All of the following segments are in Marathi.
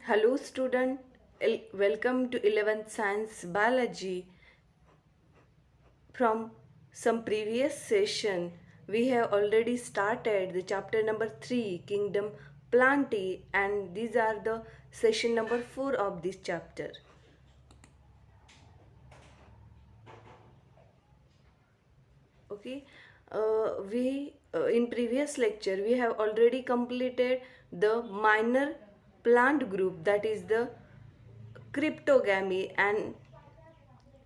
Hello student, welcome to 11th Science Biology. From some previous session, we have already started the chapter number 3, Kingdom Plantae, and these are the session number 4 of this chapter. Okay, we in previous lecture we have already completed the minor plant group, that is the cryptogamy, and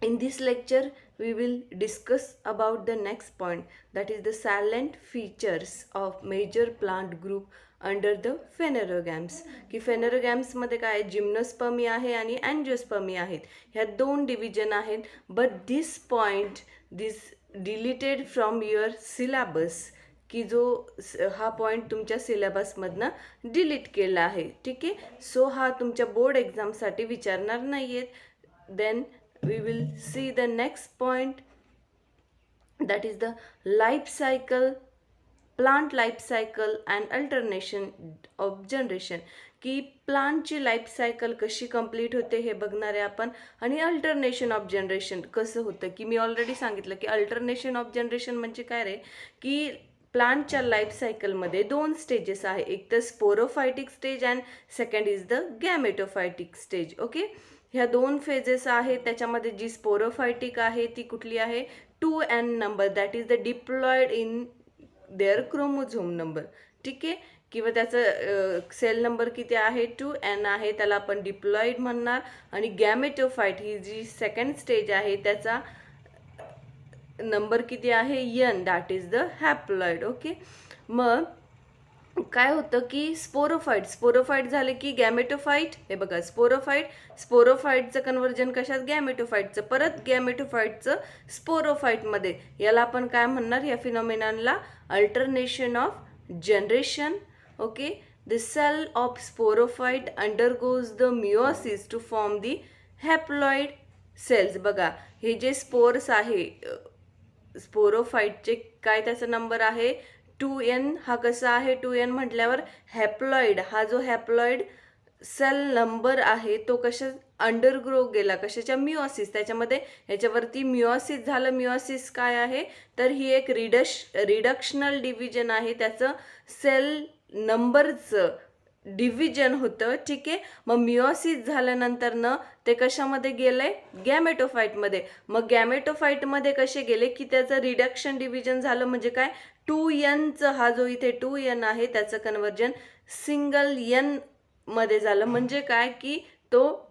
in this lecture we will discuss about the next point, that is the salient features of major plant group under the phanerogams. की phanerogams मध्ये काय जिम्नोस्पर्मी आहे आणि अँजिओस्पर्मी आहेत, ह्या दोन डिव्हिजन आहेत. But this point this deleted from your syllabus, की जो हा पॉईंट तुमच्या सिलेबसमधनं डिलीट केला आहे. ठीक आहे, सो हा तुमच्या बोर्ड एक्झामसाठी विचारणार नाही आहेत. Then we will see the next point, that is the life cycle, plant life cycle and alternation of generation. की प्लांटची लाईफ सायकल कशी कंप्लीट होते हे बघणार आहे आपण, आणि अल्टरनेशन ऑफ जनरेशन कसं होतं. की मी ऑलरेडी सांगितलं की अल्टरनेशन ऑफ जनरेशन म्हणजे काय रे, की प्लांटच्या लाईफ सायकलमध्ये दोन स्टेजेस आहे, एक तर sporophytic stage and second is the gametophytic stage. Okay, ह्या दोन फेजेस आहेत. त्याच्यामध्ये जी स्पोरोफायटिक आहे ती कुठली आहे, 2n number, that is the diploid in their chromosome number. ठीक आहे, किंवा त्याचं सेल नंबर किती आहे, 2n आहे, त्याला आपण डिप्लॉइड म्हणणार. आणि गॅमेटोफाइट ही जी सेकंड स्टेज आहे त्याचा नंबर किती आहे, n, that is the haploid. Okay, मग काय होतं की स्पोरोफाईट झाले की गॅमेटोफाईट. हे बघा, स्पोरोफाईटचं कन्वर्जन कशात, गॅमेटोफाईटचं, परत गॅमेटोफाईटचं स्पोरोफाईटमध्ये. याला आपण काय म्हणणार, या फिनॉमिनाला alternation of generation. Okay, the cell of sporophyte undergoes the meiosis to form the haploid cells. बघा, हे जे स्पोर्स आहे स्पोरोफाईटचे, काय त्याचा नंबर आहे, 2n. हा कसा आहे, 2n म्हटल्यावर हॅप्लॉइड, हा जो हॅप्लॉइड सेल नंबर आहे तो कशा अंडरग्रो गेला, कशाच्या, मिओसिस. त्याच्यामध्ये ह्याच्यावरती मिओसिस झालं. मिओसिस काय आहे, तर ही एक रिडक्शनल डिव्हिजन आहे, त्याचं सेल नंबरचं डिव्हिजन होतं. ठीक आहे, मग मिओसिस झाल्यानंतर ते कशामध्ये गेलंय, गॅमेटोफाईटमध्ये. मग गॅमेटोफाईटमध्ये कसे गेले की त्याचं रिडक्शन डिव्हिजन झालं, म्हणजे काय, 2nचं, हा जो इथे 2n आहे त्याचं कन्वर्जन सिंगल n मध्ये झालं. म्हणजे काय की तो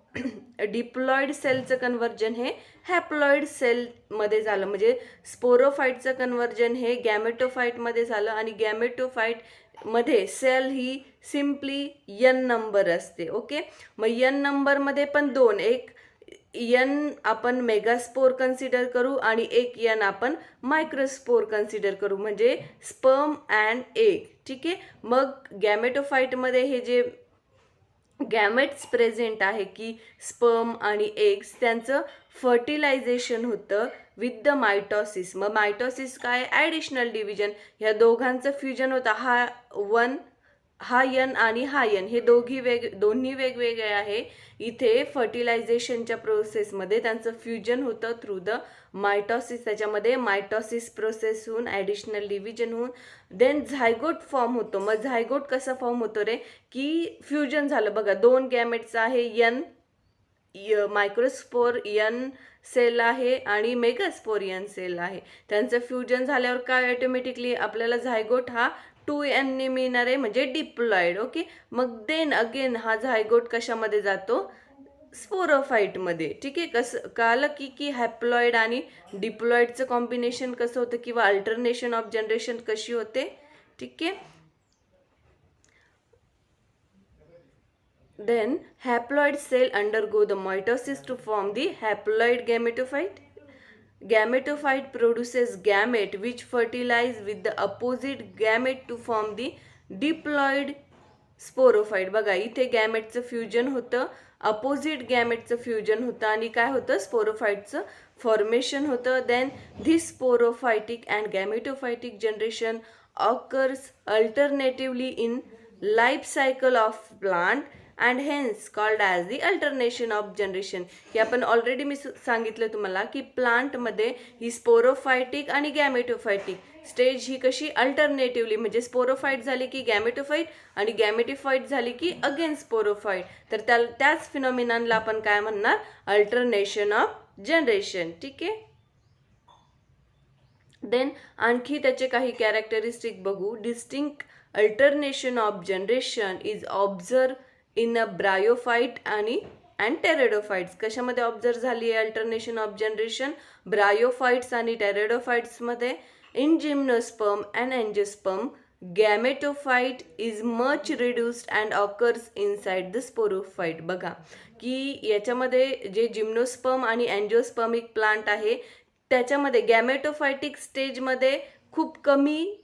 डिप्लॉइड सेलचं कन्वर्जन हे हॅप्लॉइड सेलमध्ये झालं. म्हणजे स्पोरोफाईटचं कन्वर्जन हे गॅमेटोफाईटमध्ये झालं, आणि गॅमेटोफाईटमध्ये सेल ही सिम्पली n नंबर असते. ओके, मग n नंबरमध्ये पण दोन, एक n आपण मेगास्पोर कन्सिडर करू आणि एक n आपण मायक्रोस्पोर कन्सिडर करू, म्हणजे स्पर्म अँड एग. ठीक आहे, मग गॅमेटोफाईटमध्ये हे जे गॅमेट्स प्रेझेंट आहे की स्पर्म आणि एग्स, त्यांचं फर्टिलायझेशन होतं विथ द मायटॉसिस. मग मायटॉसिस काय, ॲडिशनल डिव्हिजन, ह्या दोघांचं फ्युजन होतं. हा n आणि हा n हे दोन्ही वेगवेगळे आहे. इथे फर्टिलायझेशनच्या प्रोसेसमध्ये त्यांचं फ्युजन होतं थ्रू द मायटॉसिस. त्याच्यामध्ये मायटॉसिस प्रोसेस होऊन ॲडिशनल डिव्हिजन होऊन देन झायगोट फॉर्म होतो. मग झायगोट कसा फॉर्म होतो रे, की फ्युजन झालं. बघा, दोन गॅमेट्स आहे, n मायक्रोस्पोर n सेल आहे आणि मेगास्पोर n सेल आहे. त्यांचं फ्युजन झाल्यावर काय ऑटोमॅटिकली आपल्याला झायगोट हा 2n ने मिळणार आहे, म्हणजे डिप्लॉइड. ओके, मग देन अगेन हा झायगोट कशामध्ये जातो, स्पोरोफाईटमध्ये. ठीक आहे, कसं कळलं की हॅप्लॉइड आणि डिप्लॉइडचं कॉम्बिनेशन कसं होतं, किंवा अल्टरनेशन ऑफ जनरेशन कशी होते. ठीक आहे, then haploid cell undergo the mitosis to form the haploid gametophyte. Gametophyte produces gamete which fertilize with the opposite gamete to form the diploid sporophyte. बघा, इथे गॅमेटचं फ्युजन होतं, अपोजिट गॅमेटचं फ्युजन होतं, आणि काय होतं, स्पोरोफाईटचं फॉर्मेशन होतं. Then this sporophytic and gametophytic generation occurs alternatively in life cycle of plant and hence called as the alternation of generation. हे आपण ऑलरेडी मी सांगितलं तुम्हाला की प्लांटमध्ये ही स्पोरोफायटिक आणि गॅमेटोफायटिक स्टेज ही कशी अल्टरनेटिव्हली, म्हणजे स्पोरोफाईट झाली की गॅमेटोफाईट आणि गॅमेटिफाईट झाली की अगेन स्पोरोफाईट, तर त्याच फिनॉमिनाला आपण काय म्हणणार, अल्टरनेशन ऑफ जनरेशन. ठीक आहे. देन आणखी त्याचे काही कॅरेक्टरिस्टिक बघू. Distinct alternation of generation is observe in a bryophyte आणि टेरेडोफाइट्स. कशामध्ये ऑब्झर्व झाली आहे अल्टरनेशन ऑफ जनरेशन, ब्रायोफाइट्स आणि टेरेडोफाइट्समध्ये. In gymnosperm and angiosperm gametophyte is much reduced and occurs inside the sporophyte. बघा की याच्यामध्ये जे जिम्नोस्पर्म आणि एंजिओस्पर्मिक प्लांट आहे त्याच्यामध्ये गॅमेटोफायटिक स्टेजमध्ये खूप कमी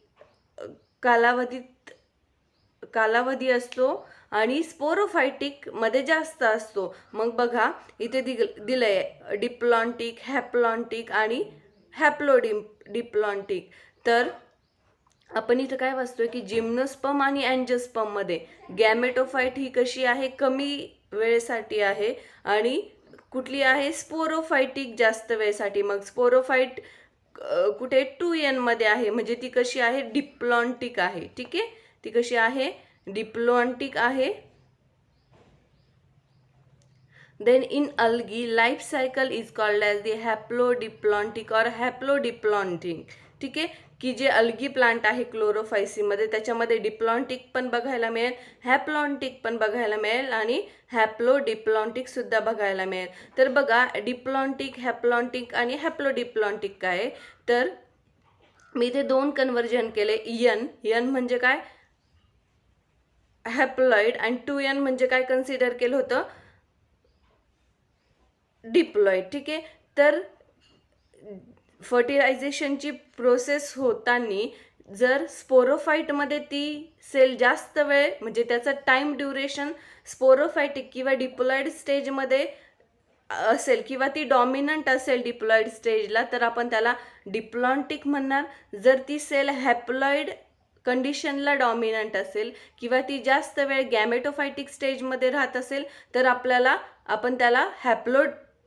कालावधी असतो आणि स्पोरोफायटिक मध्ये जास्त असतो. मग बघा इथे दिलंय डिप्लॉन्टिक, हॅप्लॉन्टिक आणि हॅप्लोडिप्लॉन्टिक. तर आपण इथं काय वाचतोय की जिम्नोस्पर्म आणि अँजिओस्पर्म मध्ये गॅमेटोफाइट ही कशी आहे, कमी वेळेसाठी आहे आणि कुठली आहे, स्पोरोफायटिक जास्त वेळेसाठी. मग स्पोरोफाईट कुठे 2n मध्ये आहे, म्हणजे ती कशी आहे, डिप्लॉन्टिक आहे. ठीक आहे, ती कशी आहे, डिप्लॉन्टिक आहे. Then in algae life cycle is called as the haplodiplontic और हॅप्लोडिप्लॉन्टिक. ठीक आहे, की जे अल्गी प्लांट आहे क्लोरोफायसीमध्ये त्याच्यामध्ये डिप्लॉन्टिक पण बघायला मिळेल, हॅप्लॉन्टिक पण बघायला मिळेल आणि हॅप्लोडिप्लॉन्टिक सुद्धा बघायला मिळेल. तर बघा डिप्लॉन्टिक, हॅप्लॉन्टिक आणि हॅप्लोडिप्लॉन्टिक काय, तर मी इथे 2 कन्वर्जन केले. एन म्हणजे काय, हॅप्लॉइड, आणि 2n म्हणजे काय कन्सिडर केलं होतं, डिप्लॉइड. ठीक आहे, तर फर्टिलायझेशनची प्रोसेस होताना जर स्पोरोफाईटमध्ये ती सेल जास्त वेळ, म्हणजे त्याचा टाइम ड्युरेशन स्पोरोफायटिक किंवा डिप्लॉइड स्टेजमध्ये असेल किंवा ती डॉमिनंट असेल डिप्लॉइड स्टेजला, तर आपण त्याला डिप्लॉन्टिक म्हणणार. जर ती सेल हॅप्लॉइड कंडिशनला डॉमिनंट असेल किंवा ती जास्त वेळ गॅमेटोफायटिक स्टेजमध्ये राहत असेल तर आपण त्याला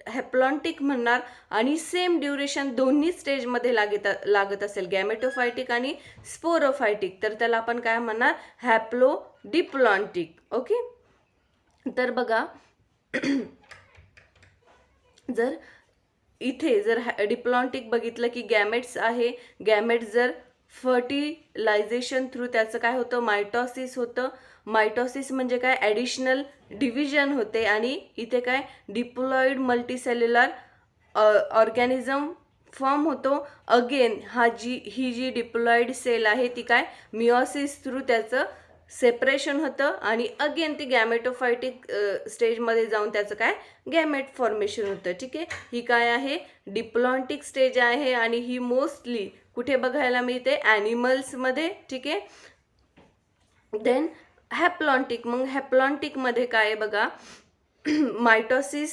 हॅप्लॉन्टिक म्हणणार. आणि सेम ड्युरेशन दोन्ही स्टेजमध्ये लागत असेल, गॅमेटोफायटिक आणि स्पोरोफायटिक, तर त्याला आपण काय म्हणणार, हॅप्लोडिप्लॉन्टिक. ओके, तर बघा जर इथे जर डिप्लॉन्टिक बघितलं की गॅमेट्स आहे, गॅमेट्स जर फर्टिलायझेशन थ्रू त्याचं काय होतं, मायटॉसिस होतं. मायटॉसिस म्हणजे काय, ॲडिशनल डिव्हिजन होते आणि इथे काय डिप्लॉइड मल्टीसेल्युलर ऑर्गॅनिझम फॉर्म होतो. अगेन ही जी डिप्लॉइड सेल आहे ती काय मिओसिस थ्रू त्याचं सेपरेशन होतं आणि अगेन ती गॅमेटोफायटिक स्टेजमध्ये जाऊन त्याचं काय गॅमेट फॉर्मेशन होतं. ठीक आहे, ही काय आहे, डिप्लॉन्टिक स्टेज आहे आणि ही मोस्टली कुठे बघायला मिळते, ॲनिमल्समध्ये. ठीक आहे, देन हॅप्लॉन्टिक. मग हॅप्लॉन्टिकमध्ये काय बघा, मायटॉसिस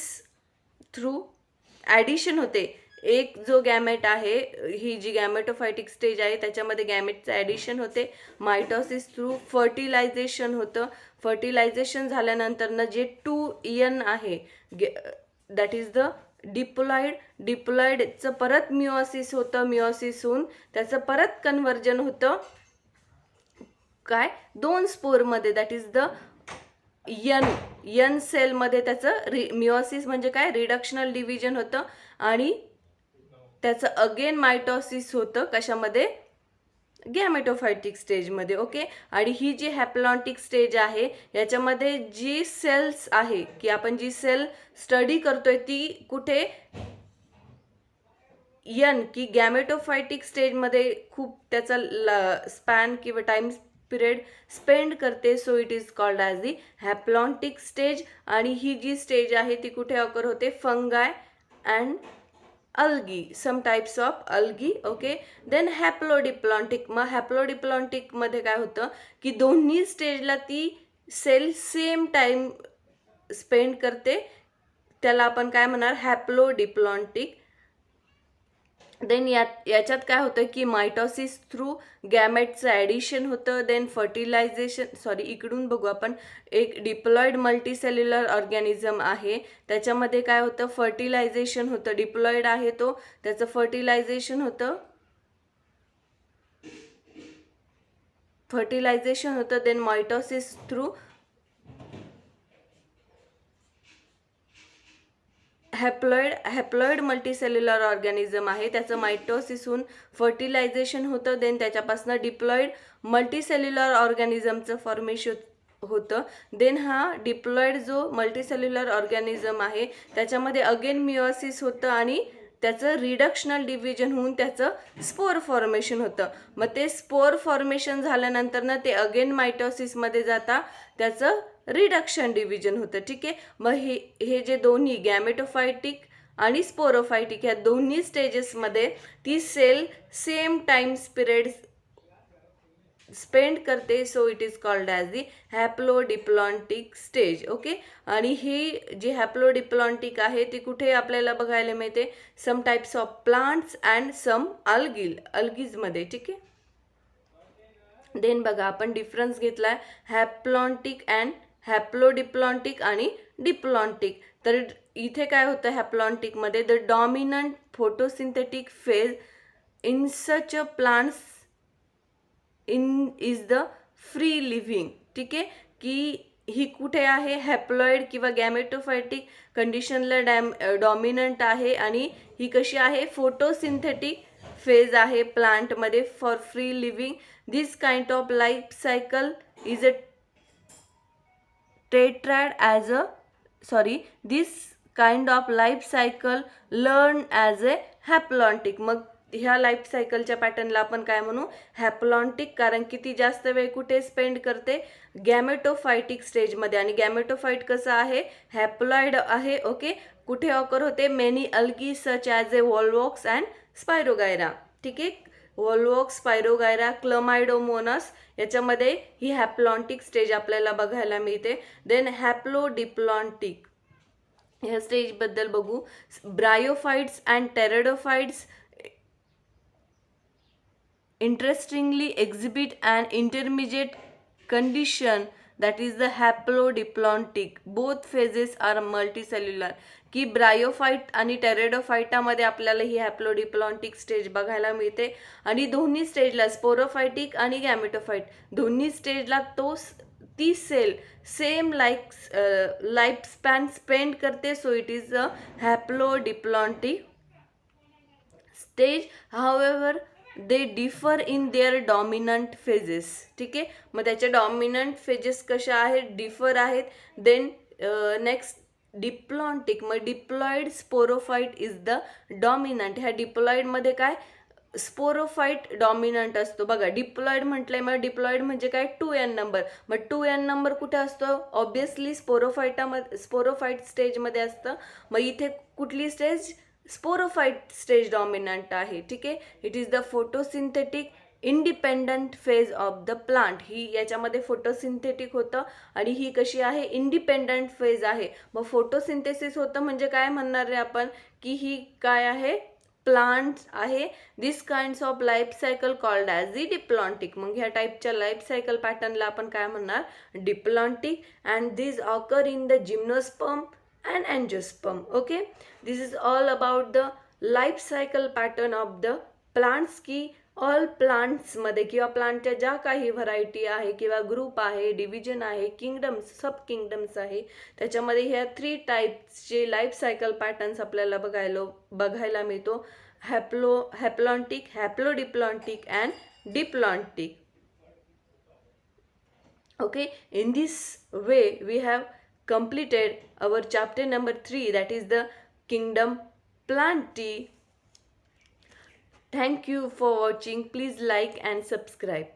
थ्रू ॲडिशन होते. एक जो गॅमेट आहे, ही जी गॅमेटोफायटिक स्टेज आहे त्याच्यामध्ये गॅमेटचं ॲडिशन होते. मायटॉसिस थ्रू फर्टिलायझेशन होतं. फर्टिलायझेशन झाल्यानंतर जे 2n आहे दॅट इज द डिप्लॉइडचं परत मिओसिस होतं. मिओसिस होऊन त्याचं परत कन्वर्जन होतं काय 2 स्पोरमध्ये, दॅट इज द यन सेलमध्ये त्याचं मिओसिस म्हणजे काय रिडक्शनल डिव्हिजन होतं आणि त्याचं अगेन मायटॉसिस होतं कशामध्ये, गॅमेटोफायटिक स्टेजमध्ये. ओके, आणि ही जी हॅप्लॉन्टिक स्टेज आहे याच्यामध्ये जी सेल्स आहे की आपण जी सेल स्टडी करतोय ती कुठे, की गॅमेटोफायटिक स्टेजमध्ये खूप त्याचा स्पॅन किंवा टाइम पिरियड स्पेंड करते. So it is called as the haplontic stage. आणि ही जी स्टेज आहे ती कुठे ऑकर होते, fungi and algae, some types of algae. Okay, then haplodiplontic. मग हॅप्लोडिप्लॉन्टिकमध्ये काय होतं की दोन्ही स्टेजला ती सेल सेम टाइम स्पेंड करते, त्याला आपण काय म्हणणार, हॅप्लोडिप्लॉन्टिक. देन याच्यात काय होतं की मायटॉसिस थ्रू गॅमेटचं ॲडिशन होतं. देन फर्टिलायझेशन, इकडून बघू आपण, एक डिप्लॉइड मल्टीसेल्युलर ऑर्गॅनिझम आहे, त्याच्यामध्ये काय होतं, फर्टिलायझेशन होतं. डिप्लॉइड आहे तो, त्याचं फर्टिलायझेशन होतं. Then mitosis through haploid multicellular organism आहे, त्याचं मायटोसिस होऊन फर्टिलायझेशन होतं. देन त्याच्यापासून डिप्लॉइड मल्टीसेल्युलर ऑर्गॅनिझमचं फॉर्मेशन होतं. देन हा डिप्लॉइड जो मल्टीसेल्युलर ऑर्गॅनिझम आहे त्याच्यामध्ये अगेन मिओसिस होतं आणि त्याचं रिडक्शनल डिव्हिजन होऊन त्याचं स्पोर फॉर्मेशन होतं. मग ते स्पोर फॉर्मेशन झाल्यानंतर ना ते अगेन मायटोसिसमध्ये जाता त्याचं रिडक्शन डिव्हिजन होतं. ठीक आहे. मग हे जे दोन्ही गॅमेटोफायटिक आणि स्पोरोफायटिक ह्या दोन्ही स्टेजेसमध्ये ती cell same time period spend करते. So it is called as the haplodiplontic stage. Okay. आणि ही जी हॅप्लोडिप्लॉन्टिक आहे ती कुठे आपल्याला बघायला मिळते, some types of plants and some अल्गीजमध्ये. ठीक आहे. देन बघा आपण डिफरन्स घेतलाय हॅप्लॉन्टिक अँड हॅप्लोडिप्लॉन्टिक आणि डिप्लॉन्टिक. तर इथे काय होतं हॅप्लॉन्टिकमध्ये, the dominant photosynthetic phase in such a plants is the free living. ठीक आहे. की ही कुठे आहे, हॅप्लॉइड किंवा गॅमेटोफायटिक कंडिशनला डॉमिनंट आहे आणि ही कशी आहे, फोटोसिंथेटिक फेज आहे प्लांटमध्ये for free living. This kind of life cycle is a this kind of life cycle learned as a हॅप्लॉन्टिक. मग ह्या लाईफ सायकलच्या पॅटर्नला आपण काय म्हणू, हॅप्लॉन्टिक, कारण की ती जास्त वेळ कुठे स्पेंड करते, गॅमेटोफायटिक स्टेजमध्ये. आणि गॅमेटोफाइट कसं आहे, हॅप्लॉइड आहे. ओके. कुठे ऑकर होते, many algae such as A Volvox and spirogyra. ठीक आहे. वॉल्वॉक्स, स्पायरोगायरा, क्लमायडोमोनस याच्यामध्ये ही हॅप्लॉन्टिक स्टेज आपल्याला बघायला मिळते. देन हॅप्लोडिप्लॉन्टिक ह्या स्टेजबद्दल बघू. Bryophytes and pteridophytes interestingly exhibit an intermediate condition that is the haplodiplontic. Both phases are multicellular. की ब्रायोफाइट आणि टेरेडोफाइटामध्ये आपल्याला ही हॅप्लोडिप्लॉन्टिक स्टेज बघायला मिळते. आणि दोन्ही स्टेजला, स्पोरोफायटिक आणि गॅमेटोफाइट दोन्ही स्टेजला ती cell same life span spend करते. So it is a haplodiplontic stage. However they differ in their dominant phases. ठीक आहे. मग त्याच्या डॉमिनंट फेजेस कशा आहेत, डिफर आहेत. Then next diplontic. मग diploid sporophyte is the dominant. ह्या डिप्लॉइडमध्ये काय, स्पोरोफाइट डॉमिनंट असतो. बघा डिप्लॉइड म्हटलंय, मग डिप्लॉइड म्हणजे काय, 2n नंबर. मग 2n नंबर कुठे असतो, ऑब्विसली स्पोरोफाइट स्टेजमध्ये असतं. मग इथे कुठली स्टेज, स्पोरोफाइट स्टेज डॉमिनंट आहे. ठीक आहे. It is the photosynthetic independent phase of the plant. ही याच्यामध्ये फोटोसिंथेटिक होतं आणि ही कशी आहे, इंडिपेंडंट फेज आहे. मग फोटोसिंथेसिस होतं म्हणजे काय म्हणणार आहे आपण, की ही काय आहे, प्लांट आहे. This kinds of life cycle called as the diplontic. मग ह्या टाईपच्या लाईफ सायकल पॅटर्नला आपण काय म्हणणार, diplontic. And this occur in the gymnosperm and angiosperm. Okay, this is all about the life cycle pattern of the plants. की ऑल प्लांट्स मध्ये किंवा प्लांटच्या ज्या काही व्हरायटी आहे किंवा ग्रुप आहे, डिव्हिजन आहे, किंगडम्स, सब किंगडम्स आहे, त्याच्यामध्ये ह्या 3 टाईप्सचे लाईफ सायकल पॅटर्न्स आपल्याला बघायला मिळतो. Haplontic, haplodiplontic and diplontic. Okay, in this way we have completed our chapter number 3, that is the kingdom Plantae. Thank you for watching. Please like and subscribe.